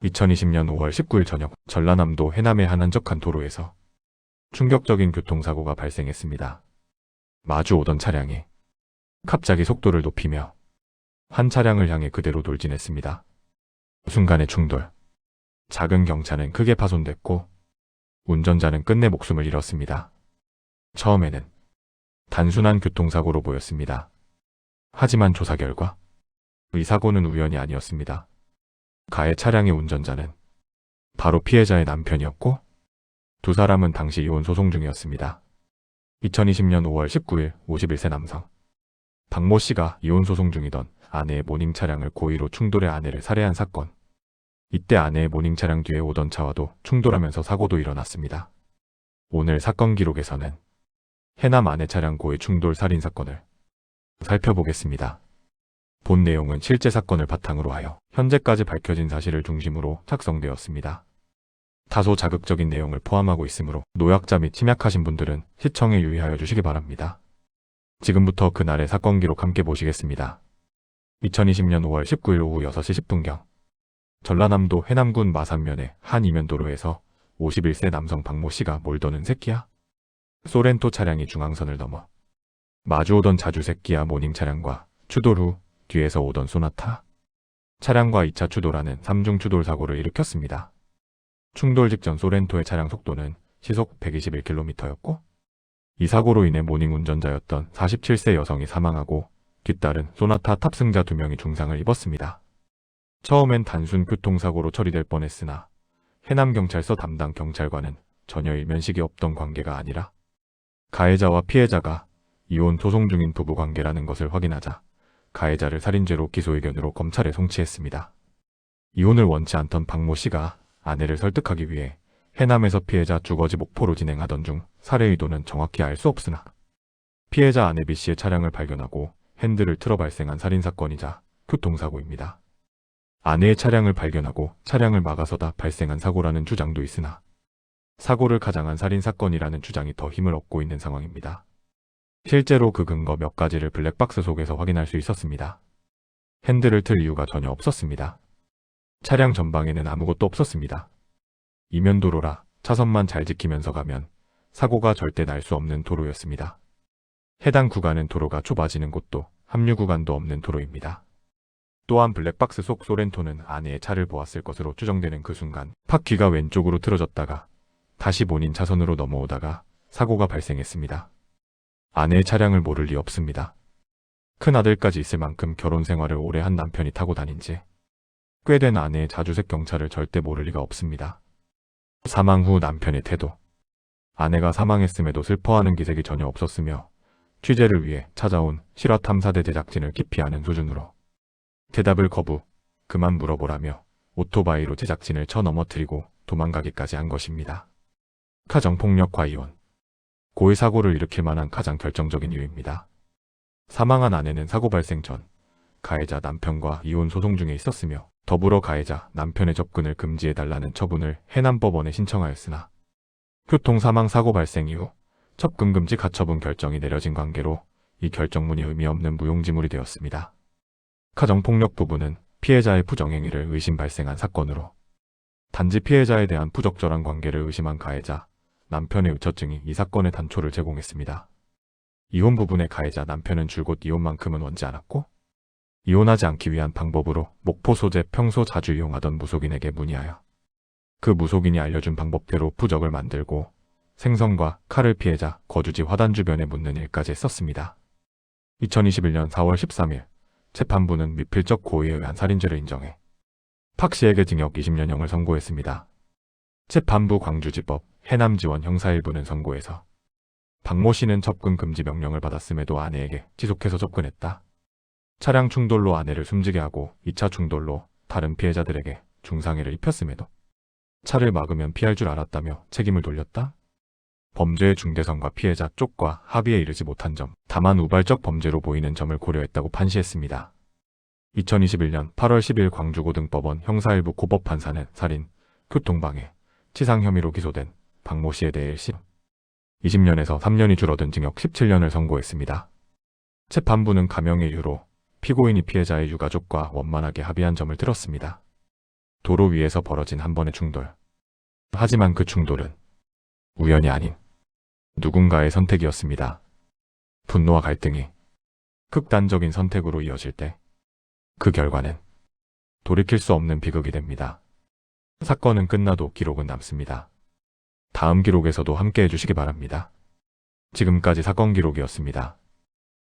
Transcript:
2020년 5월 19일 저녁 전라남도 해남의 한 한적한 도로에서 충격적인 교통사고가 발생했습니다. 마주 오던 차량이 갑자기 속도를 높이며 한 차량을 향해 그대로 돌진했습니다. 순간의 충돌. 작은 경차는 크게 파손됐고 운전자는 끝내 목숨을 잃었습니다. 처음에는 단순한 교통사고로 보였습니다. 하지만 조사 결과 이 사고는 우연이 아니었습니다. 가해 차량의 운전자는 바로 피해자의 남편이었고 두 사람은 당시 이혼 소송 중이었습니다. 2020년 5월 19일 51세 남성 박모 씨가 이혼 소송 중이던 아내의 모닝 차량을 고의로 충돌해 아내를 살해한 사건. 이때 아내의 모닝 차량 뒤에 오던 차와도 충돌하면서 사고도 일어났습니다. 오늘 사건 기록에서는 해남 아내 차량 고의 충돌 살인 사건을 살펴보겠습니다. 본 내용은 실제 사건을 바탕으로 하여 현재까지 밝혀진 사실을 중심으로 작성되었습니다. 다소 자극적인 내용을 포함하고 있으므로 노약자 및 침약하신 분들은 시청에 유의하여 주시기 바랍니다. 지금부터 그날의 사건 기록 함께 보시겠습니다. 2020년 5월 19일 오후 6시 10분경 전라남도 해남군 마산면의 한 이면도로에서 51세 남성 박모 씨가 몰더는 새끼야? 소렌토 차량이 중앙선을 넘어 마주오던 자주색 기아 모닝 차량과 추돌 후 뒤에서 오던 소나타 차량과 2차 추돌하는 3중 추돌 사고를 일으켰습니다. 충돌 직전 소렌토의 차량 속도는 시속 121km였고 이 사고로 인해 모닝 운전자였던 47세 여성이 사망하고 뒤따른 소나타 탑승자 2명이 중상을 입었습니다. 처음엔 단순 교통사고로 처리될 뻔했으나 해남경찰서 담당 경찰관은 전혀 일면식이 없던 관계가 아니라 가해자와 피해자가 이혼 소송 중인 부부관계라는 것을 확인하자 가해자를 살인죄로 기소 의견으로 검찰에 송치했습니다. 이혼을 원치 않던 박모 씨가 아내를 설득하기 위해 해남에서 피해자 주거지 목포로 진행하던 중 살해 의도는 정확히 알 수 없으나 피해자 아내 B 씨의 차량을 발견하고 핸들을 틀어 발생한 살인사건이자 교통사고입니다. 아내의 차량을 발견하고 차량을 막아서다 발생한 사고라는 주장도 있으나 사고를 가장한 살인사건이라는 주장이 더 힘을 얻고 있는 상황입니다. 실제로 그 근거 몇 가지를 블랙박스 속에서 확인할 수 있었습니다. 핸들을 틀 이유가 전혀 없었습니다. 차량 전방에는 아무것도 없었습니다. 이면도로라 차선만 잘 지키면서 가면 사고가 절대 날 수 없는 도로였습니다. 해당 구간은 도로가 좁아지는 곳도 합류 구간도 없는 도로입니다. 또한 블랙박스 속 소렌토는 아내의 차를 보았을 것으로 추정되는 그 순간 바퀴가 왼쪽으로 틀어졌다가 다시 본인 차선으로 넘어오다가 사고가 발생했습니다. 아내의 차량을 모를 리 없습니다. 큰아들까지 있을 만큼 결혼 생활을 오래 한 남편이 타고 다닌 지 꽤 된 아내의 자주색 경차를 절대 모를 리가 없습니다. 사망 후 남편의 태도. 아내가 사망했음에도 슬퍼하는 기색이 전혀 없었으며 취재를 위해 찾아온 실화탐사대 제작진을 기피하는 수준으로 대답을 거부, 그만 물어보라며 오토바이로 제작진을 쳐넘어뜨리고 도망가기까지 한 것입니다. 가정폭력과 이혼. 고의 사고를 일으킬 만한 가장 결정적인 이유입니다. 사망한 아내는 사고 발생 전 가해자 남편과 이혼 소송 중에 있었으며 더불어 가해자 남편의 접근을 금지해달라는 처분을 해남법원에 신청하였으나 교통사망 사고 발생 이후 접근 금지 가처분 결정이 내려진 관계로 이 결정문이 의미 없는 무용지물이 되었습니다. 가정폭력 부분은 피해자의 부정행위를 의심 발생한 사건으로 단지 피해자에 대한 부적절한 관계를 의심한 가해자 남편의 의처증이 이 사건의 단초를 제공했습니다. 이혼 부분의 가해자 남편은 줄곧 이혼만큼은 원치 않았고 이혼하지 않기 위한 방법으로 목포 소재 평소 자주 이용하던 무속인에게 문의하여 그 무속인이 알려준 방법대로 부적을 만들고 생선과 칼을 피해자 거주지 화단 주변에 묻는 일까지 했었습니다. 2021년 4월 13일 재판부는 미필적 고의에 의한 살인죄를 인정해 박 씨에게 징역 20년형을 선고했습니다. 재판부 광주지법 해남지원 형사 1부는 선고해서 박모 씨는 접근 금지 명령을 받았음에도 아내에게 지속해서 접근했다. 차량 충돌로 아내를 숨지게 하고 2차 충돌로 다른 피해자들에게 중상해를 입혔음에도 차를 막으면 피할 줄 알았다며 책임을 돌렸다. 범죄의 중대성과 피해자 쪽과 합의에 이르지 못한 점, 다만 우발적 범죄로 보이는 점을 고려했다고 판시했습니다. 2021년 8월 10일 광주고등법원 형사 1부 고법판사는 살인, 교통방해, 치상 혐의로 기소된 박모 씨에 대해 1심 20년에서 3년이 줄어든 징역 17년을 선고했습니다. 재판부는 감형의 이유로 피고인이 피해자의 유가족과 원만하게 합의한 점을 들었습니다. 도로 위에서 벌어진 한 번의 충돌. 하지만 그 충돌은 우연이 아닌 누군가의 선택이었습니다. 분노와 갈등이 극단적인 선택으로 이어질 때 그 결과는 돌이킬 수 없는 비극이 됩니다. 사건은 끝나도 기록은 남습니다. 다음 기록에서도 함께 해주시기 바랍니다. 지금까지 사건 기록이었습니다.